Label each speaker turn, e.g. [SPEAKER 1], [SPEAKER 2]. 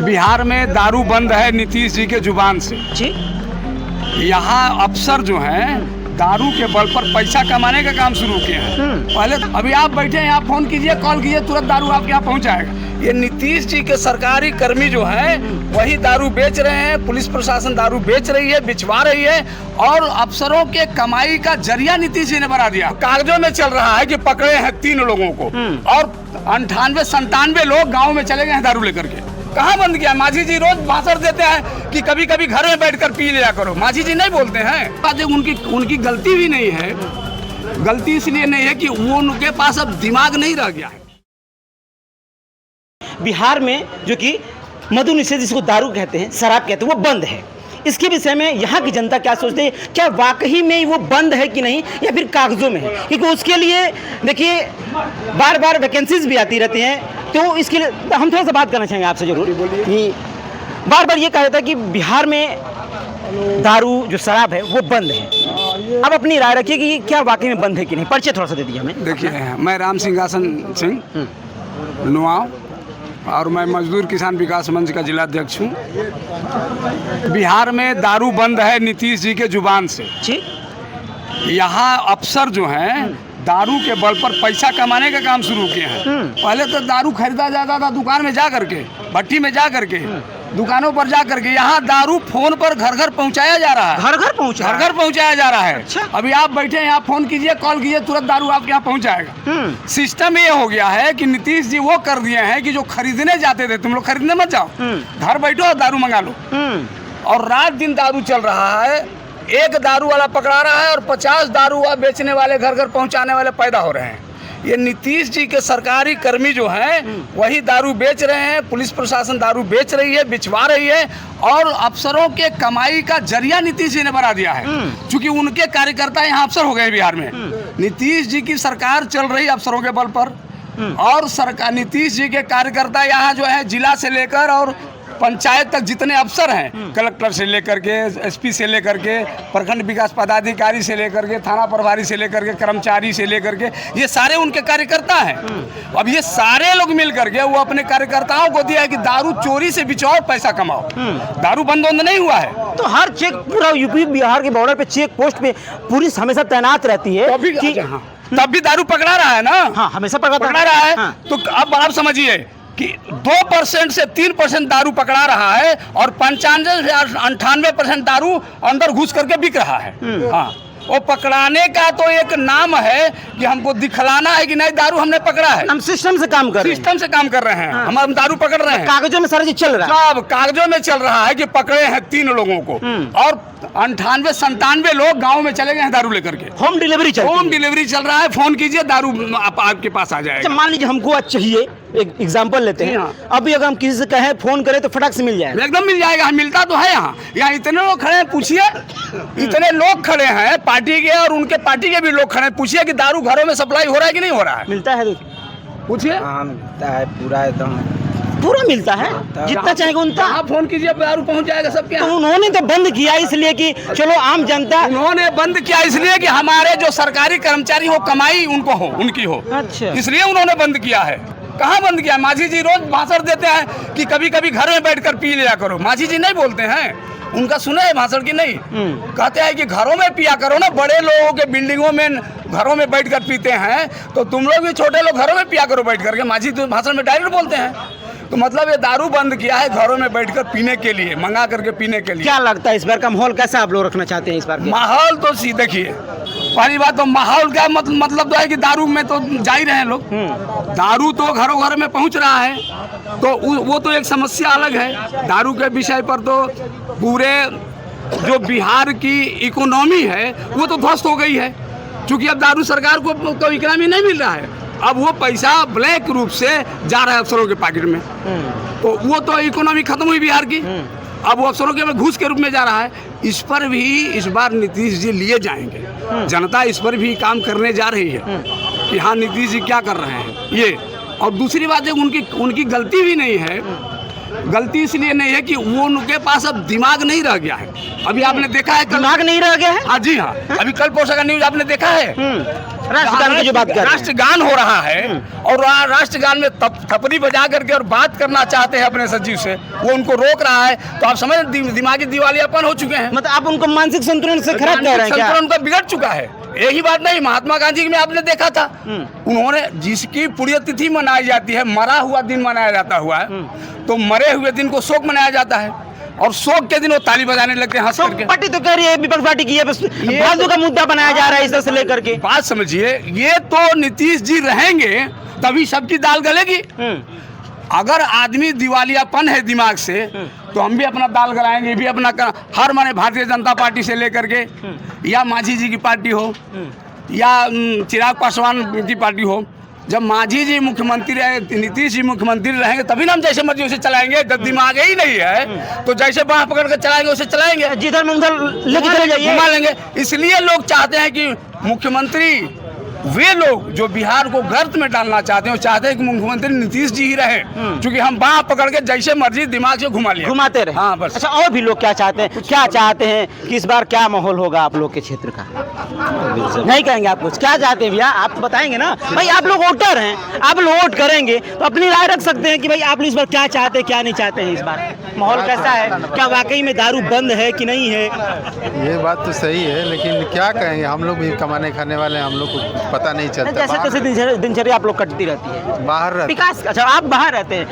[SPEAKER 1] बिहार में दारू बंद है नीतीश जी के जुबान से
[SPEAKER 2] जी।
[SPEAKER 1] यहाँ अफसर जो हैं दारू के बल पर पैसा कमाने का काम शुरू किए हैं। पहले अभी आप बैठे हैं यहाँ, फोन कीजिए, कॉल कीजिए, तुरंत दारू आपके यहाँ पहुँच जाएगा। ये नीतीश जी के सरकारी कर्मी जो हैं वही दारू बेच रहे हैं, पुलिस प्रशासन दारू बेच रही है, बिचवा रही है, और अफसरों के कमाई का जरिया नीतीश जी ने बना दिया। कागजों में चल रहा है कि पकड़े हैं 3 लोगों को, और 98-97 लोग गाँव में चले गए हैं दारू लेकर के। कहाँ बंद किया? मांझी जी रोज भाषण देते हैं कि कभी कभी घर में बैठकर पी लिया करो। मांझी जी नहीं बोलते हैं। उनकी गलती भी नहीं है। गलती इसलिए नहीं है कि वो उनके पास अब दिमाग नहीं रह गया है।
[SPEAKER 2] बिहार में जो कि मधु निषेध, जिसको दारू कहते हैं, शराब कहते हैं, वो बंद है। इसके विषय में यहाँ की जनता क्या सोचती है? क्या वाकई में वो बंद है कि नहीं, या फिर कागजों में है? क्योंकि उसके लिए देखिए बार बार वैकेंसीज भी आती रहती हैं, तो इसके लिए हम थोड़ा सा बात करना चाहेंगे आपसे जरूर कि बार बार ये कहा जाता है कि बिहार में दारू जो शराब है वो बंद है। अब अपनी राय रखिए कि क्या वाकई में बंद है कि नहीं। परिचय थोड़ा सा दे दीजिए हमें।
[SPEAKER 1] देखिए, मैं राम सिंहासन सिंह नुआव, और मैं मजदूर किसान विकास मंच का जिलाध्यक्ष हूँ। बिहार में दारू बंद है नीतीश जी के जुबान से
[SPEAKER 2] जी।
[SPEAKER 1] यहाँ अफसर जो हैं दारू के बल पर पैसा कमाने का काम शुरू किए हैं। पहले तो दारू खरीदा जाता था दुकान में जा करके, भट्टी में जा करके, दुकानों पर जा करके। यहाँ दारू फोन पर घर घर पहुँचाया जा रहा है।
[SPEAKER 2] घर घर
[SPEAKER 1] पहुँचाया जा रहा है।
[SPEAKER 2] अच्छा।
[SPEAKER 1] अभी आप बैठे हैं यहाँ, फोन कीजिए, कॉल कीजिए, तुरंत दारू आपके यहाँ पहुँच जाएगा। सिस्टम ये हो गया है कि नीतीश जी वो कर दिए हैं कि जो खरीदने जाते थे, तुम लोग खरीदने मत जाओ, घर बैठो और दारू मंगा लो। और रात दिन दारू चल रहा है। एक दारू वाला पकड़ा रहा है और 50 दारू बेचने वाले, घर घर पहुंचाने वाले पैदा हो रहे हैं। ये नीतीश जी के सरकारी कर्मी जो हैं वही दारू बेच रहे हैं, पुलिस प्रशासन दारू बेच रही है, बिचवा रही है, और अफसरों के कमाई का जरिया नीतीश जी ने बना दिया है। क्योंकि उनके कार्यकर्ता यहाँ अफसर हो गए बिहार में। नीतीश जी की सरकार चल रही अफसरों के बल पर, और सरकार नीतीश जी के कार्यकर्ता यहाँ जो है जिला से लेकर और पंचायत तक जितने अफसर हैं, कलेक्टर से लेकर के, एसपी से लेकर के, प्रखंड विकास पदाधिकारी से लेकर के, थाना प्रभारी से लेकर के, कर्मचारी से लेकर के, ये सारे उनके कार्यकर्ता हैं। अब ये सारे लोग मिल करके वो अपने कार्यकर्ताओं को दिया है कि दारू चोरी से बिचाओ, पैसा कमाओ। दारू बंद नहीं हुआ है।
[SPEAKER 2] तो हर चेक, पूरा यूपी बिहार के बॉर्डर पे चेक पोस्ट पे पुलिस हमेशा तैनात रहती है।
[SPEAKER 1] तब भी दारू पकड़ा रहा है ना।
[SPEAKER 2] हाँ, हमेशा पकड़ा
[SPEAKER 1] रहा है। तो अब आप समझिए कि 2% से 3% दारू पकड़ा रहा है, और 95 से 98% दारू अंदर घुस करके बिक रहा है। हाँ, वो पकड़ाने का तो एक नाम है कि हमको दिखलाना है कि नहीं दारू हमने पकड़ा है।
[SPEAKER 2] हम सिस्टम से काम कर रहे हैं।
[SPEAKER 1] हम दारू पकड़ रहे हैं।
[SPEAKER 2] कागजों में सारा चीज चल रहा है।
[SPEAKER 1] सब कागजों में चल रहा है कि पकड़े हैं 3 लोगों को, और 98-97 लोग गांव में चले गए हैं दारू लेकर के।
[SPEAKER 2] होम डिलीवरी
[SPEAKER 1] चल रहा है। फोन कीजिए, दारू आपके पास आ जाएगा।
[SPEAKER 2] मान लीजिए हमको आज चाहिए, एक एग्जांपल लेते हैं। अभी अगर हम किसी से कहें, फोन करें, तो फटाक से मिल जाएगा।
[SPEAKER 1] एकदम मिल जाएगा। मिलता तो है यहाँ इतने लोग खड़े हैं, पूछिए। इतने लोग खड़े हैं पार्टी के, और उनके पार्टी के भी लोग खड़े हैं, पूछिए कि दारू घरों में सप्लाई हो रहा है कि नहीं हो रहा है।
[SPEAKER 2] मिलता है,
[SPEAKER 1] पूछिए।
[SPEAKER 3] मिलता है, पूरा एकदम
[SPEAKER 2] पूरा मिलता है, जितना चाहेगा उतना।
[SPEAKER 1] आप फोन कीजिए, दारू पहुंच जाएगा सबके।
[SPEAKER 2] तो उन्होंने तो बंद किया इसलिए कि चलो आम जनता।
[SPEAKER 1] उन्होंने बंद किया इसलिए कि हमारे जो सरकारी कर्मचारी हो, कमाई उनको हो, उनकी हो।
[SPEAKER 2] अच्छा।
[SPEAKER 1] इसलिए उन्होंने बंद किया है। कहाँ बंद किया? मांझी जी रोज भाषण देते हैं कि कभी कभी घर में बैठकर पी लिया करो। मांझी जी नहीं बोलते हैं। उनका सुने है भाषण की नहीं? कहते हैं कि घरों में पिया करो ना, बड़े लोगों के बिल्डिंगों में घरों में बैठकर पीते हैं, तो तुम लोग भी छोटे लोग घरों में पिया करो बैठ करके। मांझी तो भाषण में डायरेक्ट बोलते हैं। तो मतलब ये दारू बंद किया है घरों में बैठकर पीने के लिए, मंगा करके पीने के लिए।
[SPEAKER 2] क्या लगता है इस बार का माहौल कैसा आप लोग रखना चाहते हैं इस बार?
[SPEAKER 1] माहौल तो देखिए, पहली बात तो माहौल का मतलब तो है कि दारू में तो जा ही रहे हैं लोग। दारू तो घरों घर में पहुंच रहा है, तो वो तो एक समस्या अलग है। दारू के विषय पर तो पूरे जो बिहार की इकोनॉमी है वो तो ध्वस्त हो गई है, क्योंकि अब दारू सरकार को इकोनॉमी नहीं मिल रहा है। अब वो पैसा ब्लैक रूप से जा रहा है अफसरों के पॉकेट में, तो वो तो इकोनॉमी खत्म हुई बिहार की। अब वो अफसरों के घूस के रूप में जा रहा है। इस पर भी इस बार नीतीश जी लिए जाएंगे। जनता इस पर भी काम करने जा रही है कि हाँ नीतीश जी क्या कर रहे हैं ये। और दूसरी बात है, उनकी गलती भी नहीं है। गलती इसलिए नहीं है कि वो उनके पास अब दिमाग नहीं रह गया है। अभी आपने देखा है,
[SPEAKER 2] दिमाग नहीं रह गया है।
[SPEAKER 1] हाँ जी हाँ, अभी कल पोषण का न्यूज आपने देखा है
[SPEAKER 2] राष्ट्रगान की जो बात कर रहे हैं।
[SPEAKER 1] राष्ट्रगान हो रहा है और राष्ट्रगान में थपड़ी बजा करके और बात करना चाहते हैं अपने सचिव से, वो उनको रोक रहा है। तो आप समझ दिमागी दिवालियापन हो चुके हैं।
[SPEAKER 2] मतलब आप उनको मानसिक संतुलन से खराब कह रहे हैं क्या?
[SPEAKER 1] संतुलन उनका बिगड़ चुका है। यही बात नहीं, महात्मा गांधी में आपने देखा था, उन्होंने जिसकी पुण्यतिथि मनाई जाती है, मरा हुआ दिन मनाया जाता हुआ है, तो मरे हुए दिन को शोक मनाया जाता है और शोक के दिन वो ताली बजाने लगते हैं हंस करके।
[SPEAKER 2] पार्टी तो कह रही है, विपक्ष पार्टी की है, बस फालतू का मुद्दा बनाया जा रहा है इस तरह से लेकर के।
[SPEAKER 1] बात समझिए, ये तो नीतीश जी रहेंगे तभी सबकी दाल गलेगी। अगर आदमी दिवालियापन है दिमाग से, तो हम भी अपना दाल गलाएंगे, भी अपना हर माने भारतीय जनता पार्टी से लेकर के या मांझी जी की पार्टी हो या चिराग पासवान की पार्टी हो, जब मांझी जी मुख्यमंत्री रहे, नीतीश जी मुख्यमंत्री रहेंगे, तभी ना हम जैसे मर्जी उसे चलाएंगे। जब दिमाग ही नहीं है तो जैसे बाह पकड़ कर चलाएंगे उसे चलाएंगे,
[SPEAKER 2] जिधर में उधर लेके चले जाइए,
[SPEAKER 1] घुमा लेंगे। इसलिए लोग चाहते हैं कि मुख्यमंत्री, वे लोग जो बिहार को गर्त में डालना चाहते हैं, वो चाहते हैं कि मुख्यमंत्री नीतीश जी ही रहे, क्योंकि हम बाह पकड़ के जैसे मर्जी दिमाग से घुमाते रहे। हाँ बस।
[SPEAKER 2] अच्छा, और भी लोग क्या चाहते हैं, क्या चाहते हैं कि इस बार क्या माहौल होगा आप लोग के क्षेत्र का? नहीं कहेंगे आप कुछ? क्या चाहते हैं भैया, आप बताएंगे ना भाई? आप लोग वोटर हैं, आप लोग वोट करेंगे तो अपनी राय रख सकते हैं कि भाई आप लोग इस बार क्या चाहते हैं, क्या नहीं चाहते हैं। इस बार माहौल कैसा है? क्या वाकई में दारू बंद है कि नहीं है?
[SPEAKER 4] ये बात तो सही है, लेकिन क्या कहेंगे, हम लोग भी कमाने खाने वाले, हम लोग को पता नहीं चलता।
[SPEAKER 2] जैसे तैसे दिनचर्या आप लोग कटती रहती है
[SPEAKER 4] बाहर रहते हैं।
[SPEAKER 2] विकास। अच्छा, आप बाहर रहते हैं,